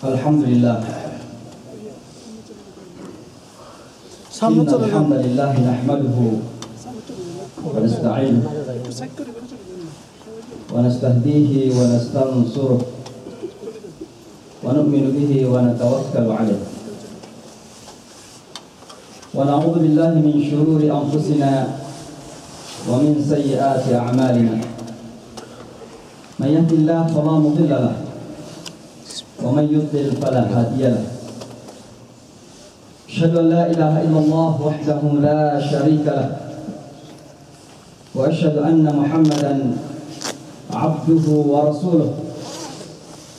الحمد لله إن الحمد لله نحمده ونستعينه ونستهديه ونستنصره ونؤمن به ونتوكل عليه ونعوذ بالله من شرور أنفسنا ومن سيئات أعمالنا من يهد الله فلا مضل له ومن يضلل فلا هادي له أشهد أن لا إله إلا الله وحده لا شريك له وأشهد أن محمدا عبده ورسوله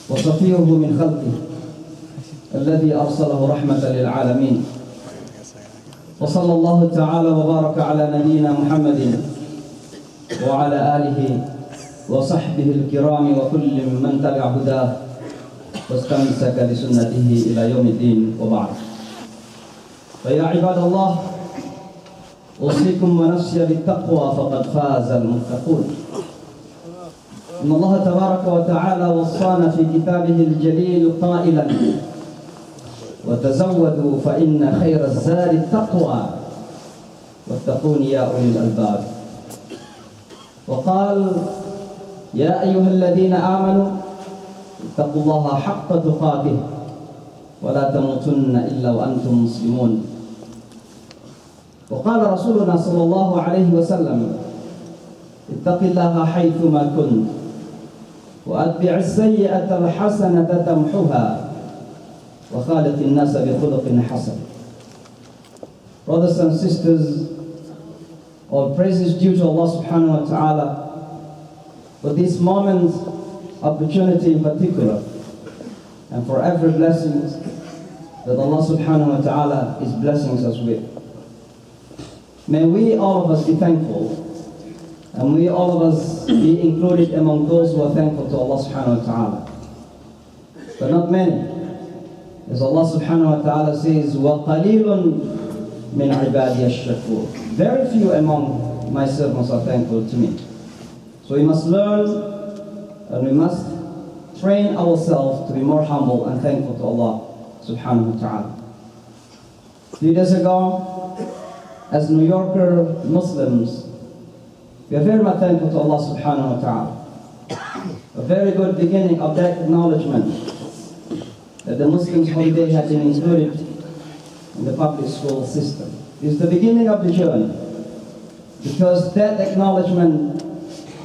وصفيه من خلقه الذي أرسله رحمة للعالمين وصلى الله تعالى وبارك على نبينا محمد وعلى آله وصحبه الكرام وكل من تبع هداه واستمسك بسنته إلى يوم الدين وبعد فيا عباد الله أوصيكم ونفسي بالتقوى فقد فاز المتقون إن الله تبارك وتعالى وصانا في كتابه الجليل قائلا وتزودوا فإن خير الزاد التقوى واتقون يا أولي الألباب وقال يا أيها الذين آمنوا اتقوا الله حق تقاته ولا تموتن إلا وأنتم مسلمون وقال رسولنا صلى الله عليه وسلم اتق الله حيثما كنت وأتبع السيئة الحسنة تمحها وخالق الناس بخلق حسن. Brothers and sisters, all praise is due to Allah subhanahu wa ta'ala for this moment, opportunity in particular, and for every blessing that Allah subhanahu wa ta'ala is blessing us with. May we all of us be thankful, and we all of us be included among those who are thankful to Allah subhanahu wa ta'ala. But not many. As Allah subhanahu wa ta'ala says, وَقَلِيلٌ مِنْ عِبَادِيَ الشَّكُورِ. Very few among my servants are thankful to me. So we must learn and we must train ourselves to be more humble and thankful to Allah subhanahu wa ta'ala. A few days ago, as New Yorker Muslims, we are very much thankful to Allah subhanahu wa ta'ala. A very good beginning of that acknowledgement that the Muslims holiday had been included in the public school system. It's the beginning of the journey, because that acknowledgement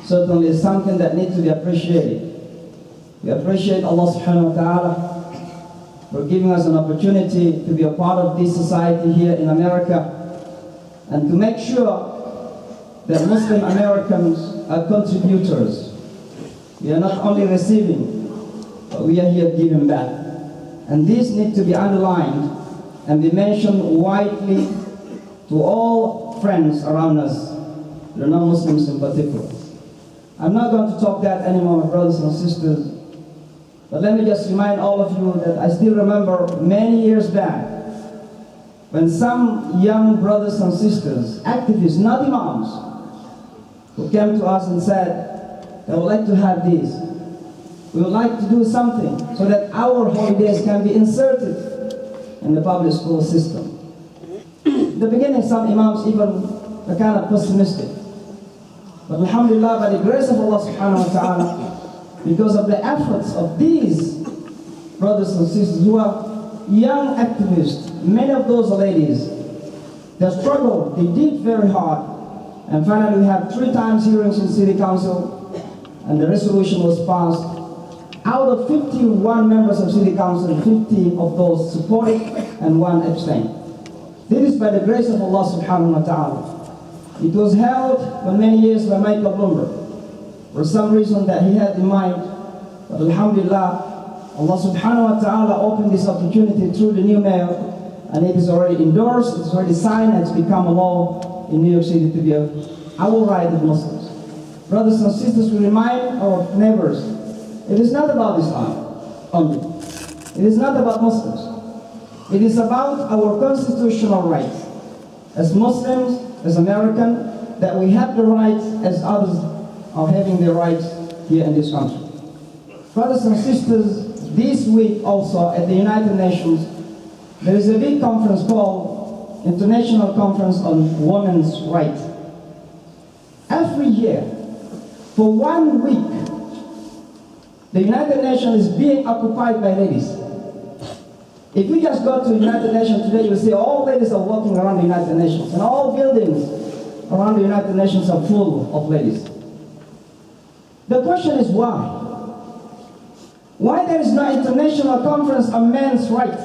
certainly is something that needs to be appreciated. We appreciate Allah subhanahu wa ta'ala for giving us an opportunity to be a part of this society here in America and to make sure that Muslim Americans are contributors. We are not only receiving, but we are here giving back. And this needs to be underlined and be mentioned widely to all friends around us, the non-Muslims in particular. I'm not going to talk that anymore, my brothers and sisters, but let me just remind all of you that I still remember many years back when some young brothers and sisters, activists, not imams, who came to us and said, they would like to have this. We would like to do something so that our holidays can be inserted in the public school system. In the beginning, some imams even were kind of pessimistic. But alhamdulillah, by the grace of Allah subhanahu wa ta'ala, because of the efforts of these brothers and sisters who are young activists, many of those ladies, they struggled, they did very hard, and finally we had 3 times hearings in City Council, and the resolution was passed. Out of 51 members of City Council, 50 of those supported and 1 abstained. This is by the grace of Allah subhanahu wa ta'ala. It was held for many years by Michael Bloomberg, for some reason that he had in mind. But alhamdulillah, Allah subhanahu wa ta'ala opened this opportunity through the new mayor, and it is already endorsed, it's already signed, and it's become a law in New York City to be our right of Muslims. Brothers and sisters, we remind our neighbors, it is not about Islam only. It is not about Muslims. It is about our constitutional rights as Muslims, as Americans, that we have the rights as others are having their rights here in this country. Brothers and sisters, this week also at the United Nations, there is a big conference called International Conference on Women's Rights. Every year, for 1 week, the United Nations is being occupied by ladies. If you just go to the United Nations today, you'll see all ladies are walking around the United Nations, and all buildings around the United Nations are full of ladies. The question is why? Why there is no international conference on men's rights?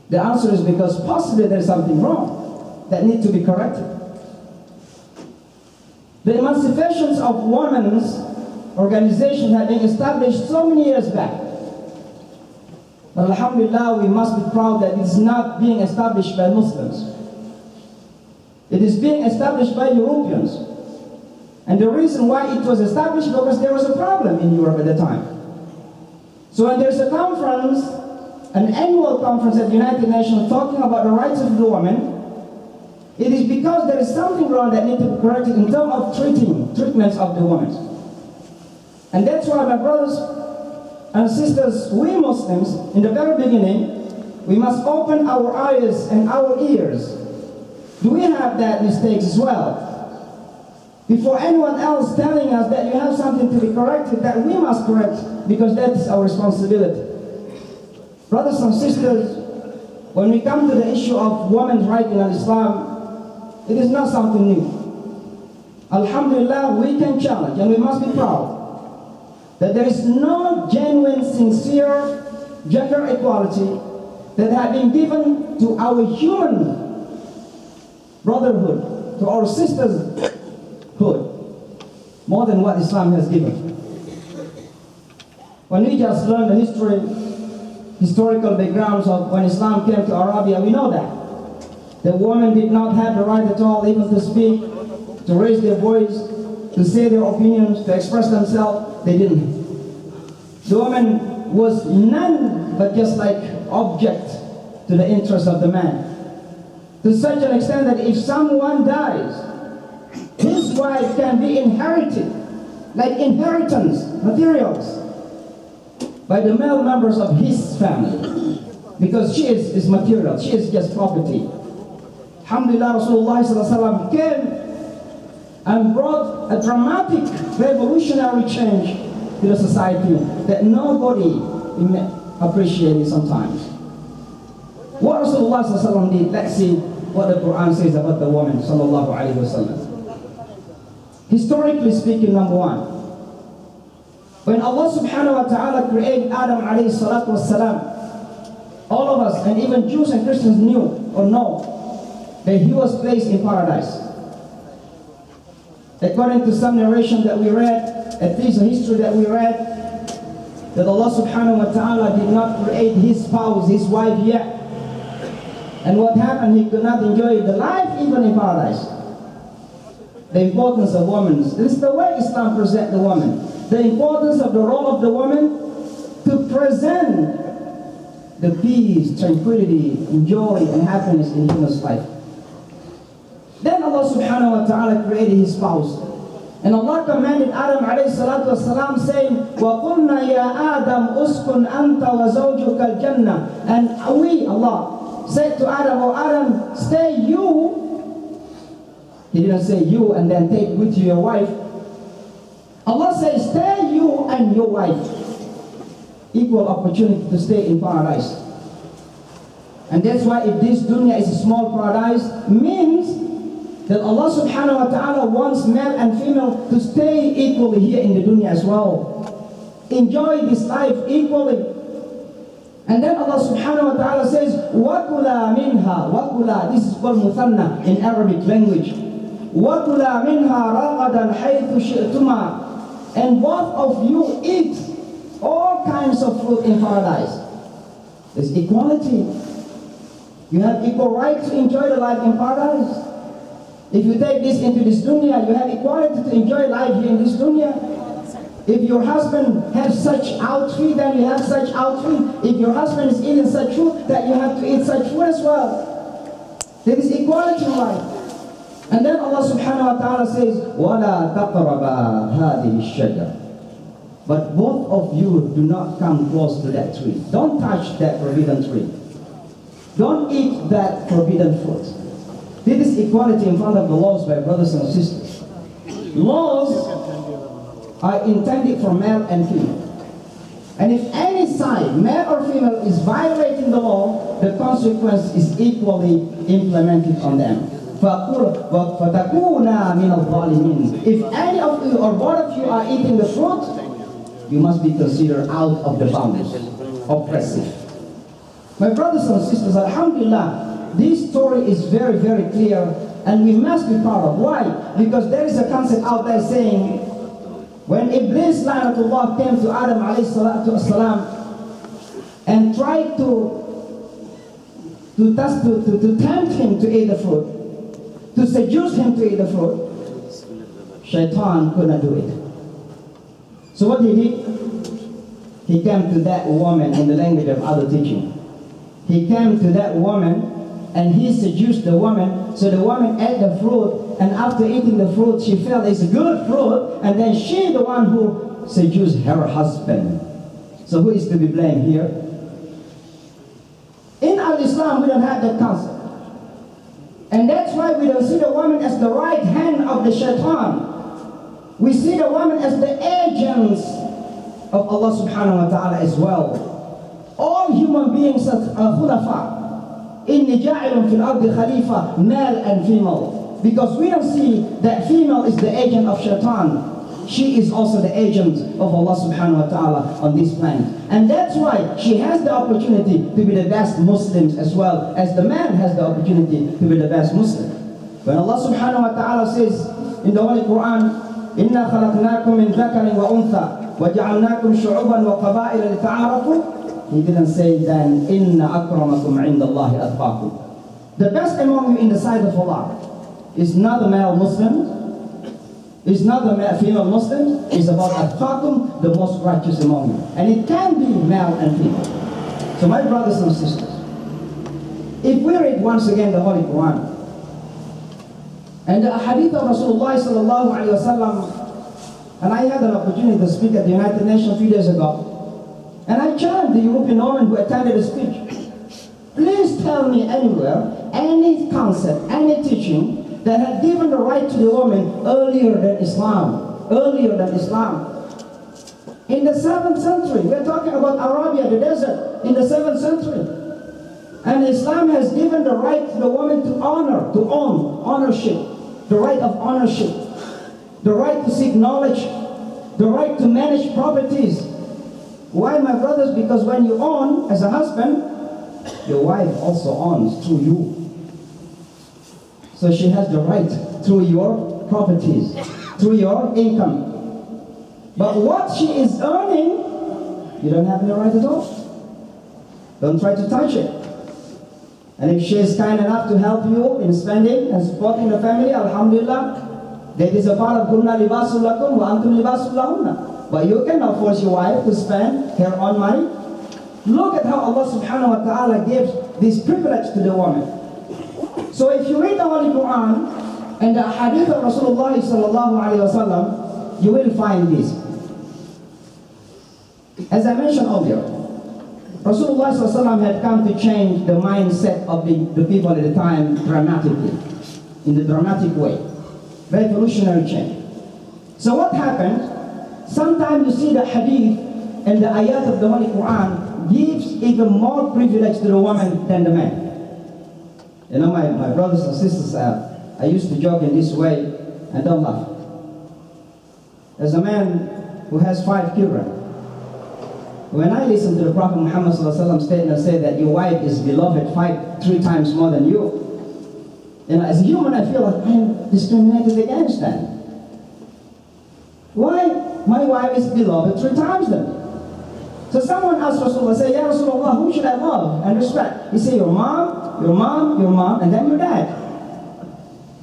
The answer is because possibly there is something wrong that needs to be corrected. The emancipations of women's organizations have been established so many years back. But alhamdulillah, we must be proud that it is not being established by Muslims. It is being established by Europeans. And the reason why it was established because there was a problem in Europe at the time. So when there's a conference, an annual conference at the United Nations talking about the rights of the woman, it is because there is something wrong that needs to be corrected in terms of treatments of the women. And that's why, my brothers and sisters, we Muslims, in the very beginning, we must open our eyes and our ears. Do we have that mistakes as well? Before anyone else telling us that you have something to be corrected, that we must correct, because that is our responsibility. Brothers and sisters, when we come to the issue of women's rights in Islam, it is not something new. Alhamdulillah, we can challenge, and we must be proud that there is no genuine, sincere gender equality that has been given to our human brotherhood, to our sisterhood, more than what Islam has given. When we just learn the historical backgrounds of when Islam came to Arabia, we know that the women did not have the right at all even to speak, to raise their voice, to say their opinions, to express themselves. They didn't. The woman was none but just like object to the interest of the man. To such an extent that if someone dies, his wife can be inherited, like inheritance materials, by the male members of his family, because she is material, she is just property. Alhamdulillah, Rasulullah came and brought a dramatic revolutionary change to the society that nobody appreciates sometimes. What Rasulullah did, let's see what the Quran says about the woman sallallahu alaihi wasallam. Historically speaking, number one, when Allah subhanahu wa ta'ala created Adam alayhi salatu wasalam, all of us, and even Jews and Christians knew or know that he was placed in paradise. According to some narration that we read, at least a history that we read, that Allah subhanahu wa ta'ala did not create his spouse, his wife yet. And what happened, he could not enjoy the life even in paradise. The importance of women. This is the way Islam presents the woman. The importance of the role of the woman to present the peace, tranquility, and joy and happiness in human's life. Then Allah subhanahu wa ta'ala created his spouse. And Allah commanded Adam alayhi salatu wasalam saying, وَقُلْنَا يَا آدَمْ أُسْكُنْ أَنْتَ وَزَوْجُكَ الْجَنَّةِ. And we, Allah, said to Adam, "O Adam, stay you." He didn't say you and then take with you your wife. Allah says, stay you and your wife. Equal opportunity to stay in paradise. And that's why if this dunya is a small paradise, means that Allah subhanahu wa ta'ala wants male and female to stay equally here in the dunya as well. Enjoy this life equally. And then Allah subhanahu wa ta'ala says, وَكُلَا مِنْهَا وَكُلَا. This is called muthanna in Arabic language. وَكُلَا مِنْهَا رَغَدًا حَيْثُ شِئْتُمَا. And both of you eat all kinds of fruit in paradise. There's equality. You have equal right to enjoy the life in paradise. If you take this into this dunya, you have equality to enjoy life here in this dunya. If your husband has such outfit, then you have such outfit. If your husband is eating such food, then you have to eat such food as well. There is equality in life. And then Allah subhanahu wa ta'ala says, وَلَا تَقْرَبَا هَذِهِ الشَّجَرَ. but both of you do not come close to that tree. Don't touch that forbidden tree. Don't eat that forbidden fruit. This is equality in front of the laws, my brothers and sisters. Laws are intended for male and female. And if any side, male or female, is violating the law, the consequence is equally implemented on them. فَتَكُونَا مِنَ الظَّالِمِينَ. If any of you or both of you are eating the fruit, you must be considered out of the bounds, oppressive. My brothers and sisters, alhamdulillah, this story is very, very clear, and we must be proud of. Why? Because there is a concept out there saying, when Iblis, la'natullah, came to Adam alayhi salatu wasalam and tried to tempt him to eat the fruit, to seduce him to eat the fruit, Shaitan could not do it. So what he did? He came to that woman in the language of other teaching. He came to that woman and he seduced the woman. So the woman ate the fruit, and after eating the fruit, she felt it's a good fruit, and then she the one who seduced her husband. So who is to be blamed here? In Al-Islam, we don't have that concept. And that's why we don't see the woman as the right hand of the shaitan. We see the woman as the agents of Allah subhanahu wa ta'ala as well. All human beings are khulafa. Inni ja'ilun fil ardi khalifa, male and female. Because we don't see that female is the agent of shaitan. She is also the agent of Allah subhanahu wa ta'ala on this planet. And that's why she has the opportunity to be the best Muslims as well as the man has the opportunity to be the best Muslim. When Allah subhanahu wa ta'ala says in the Holy Quran, إِنَّا خَلَقْنَاكُم مِّن ذَكَرٍ وَأُنثَى وَجَعَلْنَاكُمْ شُعُوبًا وَقَبَائِلَ لِتَعَارَفُوا. He didn't say then, إِنَّ أَكْرَمَكُمْ عِنْدَ اللَّهِ أَتْقَاكُمْ. The best among you in the sight of Allah is not the male Muslim, is not the female Muslim, it's about atqakum, the most righteous among you. And it can be male and female. So my brothers and sisters, if we read once again the Holy Quran, and the hadith of Rasulullah sallallahu alayhi wa sallam, and I had an opportunity to speak at the United Nations a few days ago, and I challenged the European woman who attended the speech, please tell me anywhere, any concept, any teaching that had given the right to the woman earlier than Islam. Earlier than Islam. In the 7th century, we're talking about Arabia, the desert, in the 7th century. And Islam has given the right to the woman to honor, to own, ownership, the right of ownership, the right to seek knowledge, the right to manage properties. Why, my brothers? Because when you own as a husband, your wife also owns through you. So she has the right through your properties, through your income. But what she is earning, you don't have any right at all. Don't try to touch it. And if she is kind enough to help you in spending and supporting the family, alhamdulillah, that is a part of kunna libasul lakum wa antum libasul lahunna. But you cannot force your wife to spend her own money. Look at how Allah subhanahu wa ta'ala gives this privilege to the woman. So if you read the Holy Quran and the hadith of Rasulullah sallallahu alayhi wa sallam, you will find this. As I mentioned earlier, Rasulullah sallallahu alayhi wa sallam had come to change the mindset of the people at the time dramatically, in the dramatic way. Revolutionary change. So what happened? Sometimes you see the hadith and the ayat of the Holy Quran gives even more privilege to the woman than the man. You know, my brothers and sisters, I used to joke in this way, and don't laugh. There's a man who has 5 children. When I listen to the Prophet Muhammad statement say that your wife is beloved 3 times more than you, know, as a human I feel like I'm discriminated against them. Why? My wife is beloved 3 times then. So someone asked Rasulullah, say, Ya Rasulullah, who should I love and respect? He said, your mom, your mom, your mom, and then your dad.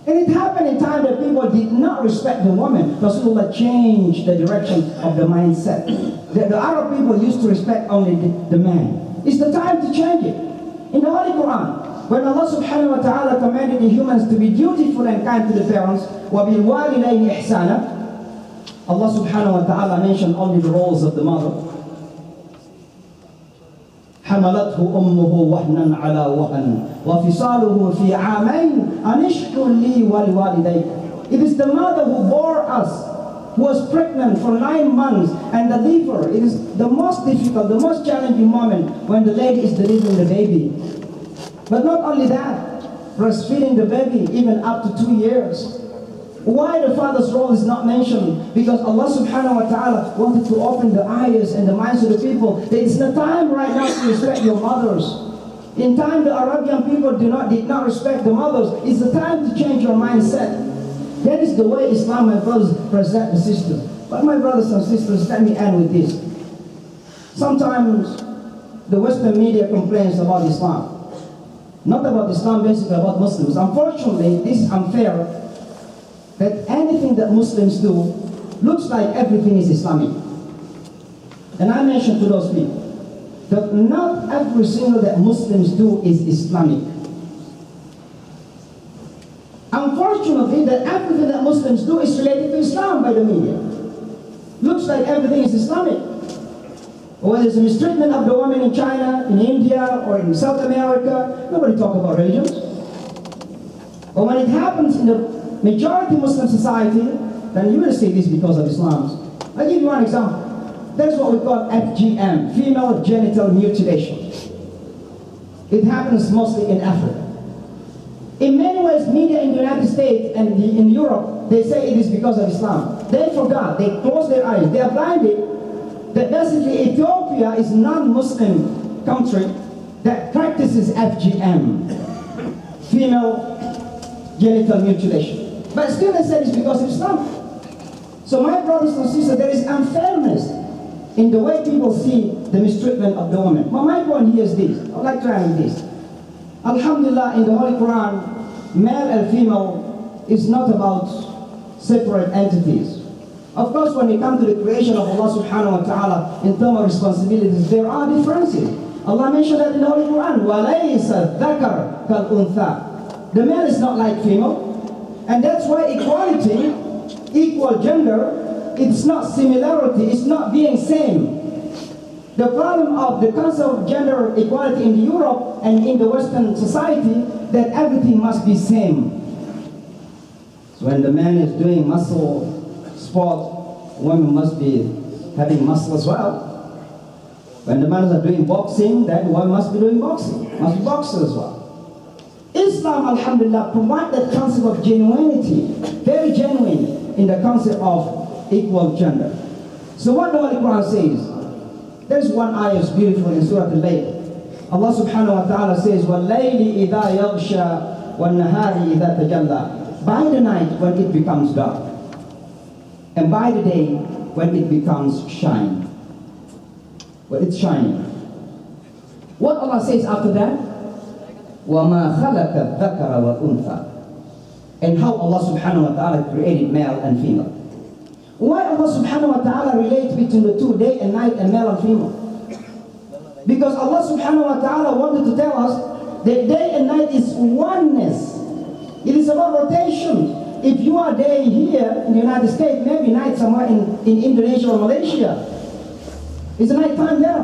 And it happened in time that people did not respect the woman. Rasulullah changed the direction of the mindset. The Arab people used to respect only the man. It's the time to change it. In the Holy Quran, when Allah subhanahu wa ta'ala commanded the humans to be dutiful and kind to the parents, وَبِالْوَالِدَيْنِ إِحْسَانًا, Allah subhanahu wa ta'ala mentioned only the roles of the mother. حملته أمه وهنا على وهن وفصاله في عامين أن اشكر لي ولوالديك. It is the mother who bore us, who was pregnant for 9 months and delivered. It is the most difficult, the most challenging moment when the lady is delivering the baby. But not only that, breastfeeding the baby even up to 2 years. Why the father's role is not mentioned? Because Allah subhanahu wa ta'ala wanted to open the eyes and the minds of the people. There is no time right now to respect your mothers. In time the Arabian people did not respect the mothers. It's the time to change your mindset. That is the way Islam, my brothers, present the system. But my brothers and sisters, let me end with this. Sometimes the Western media complains about Islam. Not about Islam, basically about Muslims. Unfortunately, this is unfair, that anything that Muslims do looks like everything is Islamic. And I mentioned to those people that not every single that Muslims do is Islamic. Unfortunately, that everything that Muslims do is related to Islam by the media. Looks like everything is Islamic. Or there's a mistreatment of the women in China, in India, or in South America, nobody talks about religions. But when it happens in the majority Muslim society, then you will see this because of Islam. I'll give you one example. That's what we call FGM, female genital mutilation. It happens mostly in Africa. In many ways, media in the United States and in Europe, they say it is because of Islam. They forgot, they close their eyes, they are blinded that basically Ethiopia is a non-Muslim country that practices FGM, female genital mutilation. But still they say it's because of Islam. So my brothers and sisters, there is unfairness in the way people see the mistreatment of the woman. But my point here is this. I'd like to end with this. Alhamdulillah, in the Holy Quran, male and female is not about separate entities. Of course, when it comes to the creation of Allah subhanahu wa ta'ala, in terms of responsibilities, there are differences. Allah mentioned that in the Holy Quran, وَلَيْسَ الذَّكَرُ كَالْأُنثَى. The male is not like female. And that's why equality, equal gender, it's not similarity, it's not being same. The problem of the concept of gender equality in Europe and in the Western society, that everything must be same. So when the man is doing muscle sport, women must be having muscle as well. When the men are doing boxing, then one must be doing boxing, must be boxer as well. Islam, alhamdulillah, provides that concept of genuinity, very genuine in the concept of equal gender. So what the Holy Quran says, there's one ayah is beautiful in Surah Al-Layl. Allah subhanahu wa ta'ala says, وَاللَّيْلِ إِذَا يَغْشَى وَالنَّهَارِ إِذَا تَجَلَّى. By the night when it becomes dark, and by the day when it becomes shine. When it's shining. What Allah says after that? وَمَا خَلَقَ الذَّكَرَ وَالْأُنثَى. And how Allah subhanahu wa ta'ala created male and female. Why Allah subhanahu wa ta'ala relates between the two, day and night, and male and female? Because Allah subhanahu wa ta'ala wanted to tell us that day and night is oneness. It is about rotation. If you are day here in the United States, maybe night somewhere in Indonesia or Malaysia. It's a night time there.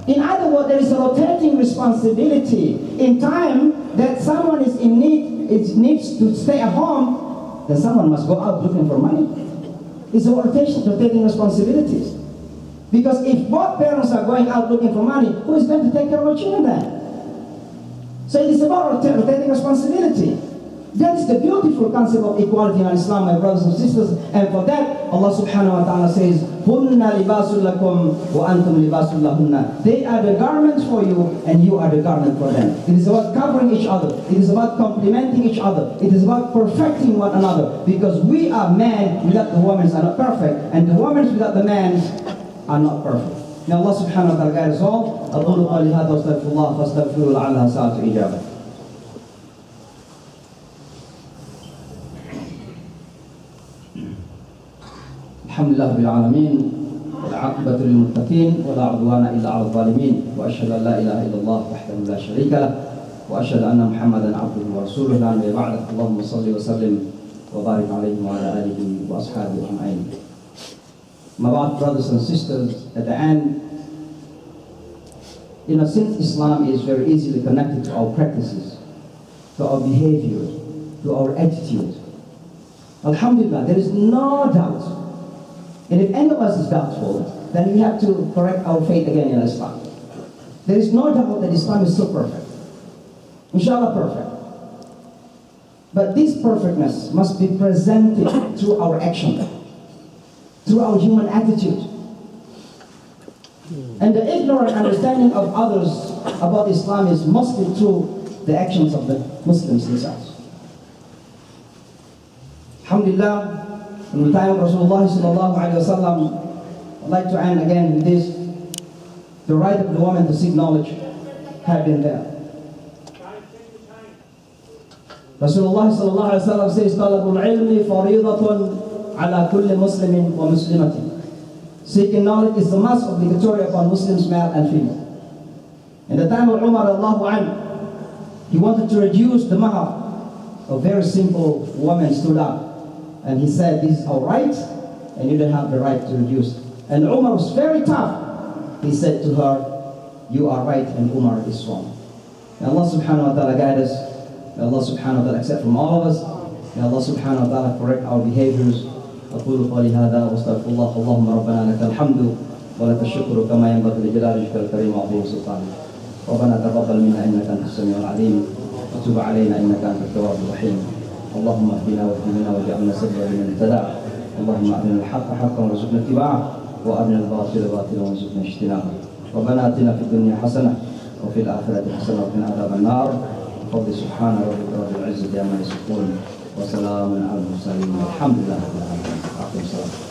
In other words, there is a rotating responsibility. In time that someone is in need, it needs to stay at home, then someone must go out looking for money. It's a rotating responsibilities. Because if both parents are going out looking for money, who is going to take care of our children then? So it is about rotating responsibility. That is the beautiful concept of equality in Islam, my brothers and sisters. And for that, Allah subhanahu wa ta'ala says, هُنَّ لِبَاسٌ لَكُمْ وَأَنْتُمْ لِبَاسٌ لَهُنَّ. They are the garments for you, and you are the garment for them. It is about covering each other. It is about complementing each other. It is about perfecting one another. Because we are men without the women are not perfect, and the women without the men are not perfect. May Allah subhanahu wa ta'ala guide us all. أقول قولي هذا واستغفر الله فاستغفروه لعلها ساعة إجابة. الحمد لله رب العالمين والعاقبة للمتقين ولا عدوان إلا على الظالمين وأشهد أن لا إله إلا الله وحده لا شريك له وأشهد أن محمدا عبده ورسوله لا نبي بعده اللهم صل وسلم وبارك عليه وعلى آله وأصحابه أجمعين. My brothers and sisters, at the end, since Islam is very easily connected to our practices, to our behavior, to our attitude, alhamdulillah, there is no doubt. And if any of us is doubtful, then we have to correct our faith again in Islam. There is no doubt that Islam is so perfect. Inshallah, perfect. But this perfectness must be presented through our action, through our human attitude. And the ignorant understanding of others about Islam is mostly through the actions of the Muslims themselves. Alhamdulillah, in the time of Rasulullah sallallahu alaihi wasallam, I'd like to end again with this. The right of the woman to seek knowledge had been there. Rasulullah sallallahu alaihi wasallam says, "Talabul ilmi faridatun ala kulli muslimin wa muslimatin." Seeking knowledge is the must obligatory upon Muslims, male and female. In the time of Umar Allahu anhu, he wanted to reduce the mahar. A very simple woman stood up and he said, "This is our right, and you don't have the right to reduce." And Umar was very tough. He said to her, "You are right and Umar is wrong." May Allah subhanahu wa ta'ala guide us. May Allah subhanahu wa ta'ala accept from all of us. May Allah subhanahu wa ta'ala correct our behaviors. أقول قولي هذا وأستغفر الله. اللهم ربنا لك الحمد ولك الشكر كما ينبغي لجلال وجهك الكريم وعظيم سلطانك. ربنا تقبل منا إنك أنت السميع العليم وتب علينا إنك أنت التواب الرحيم. اللهم اهدنا واهدنا واجعلنا سببا لمن اهتدى. اللهم أرنا الحق حقا وارزقنا اتباعه وأرنا الباطل باطلا وارزقنا اجتنابه. ربنا آتنا في الدنيا حسنة وفي الآخرة حسنة وقنا عذاب النار. بفضل سبحان ربك رب العزة عما يصفون وسلام على المرسلين والحمد لله رب العالمين.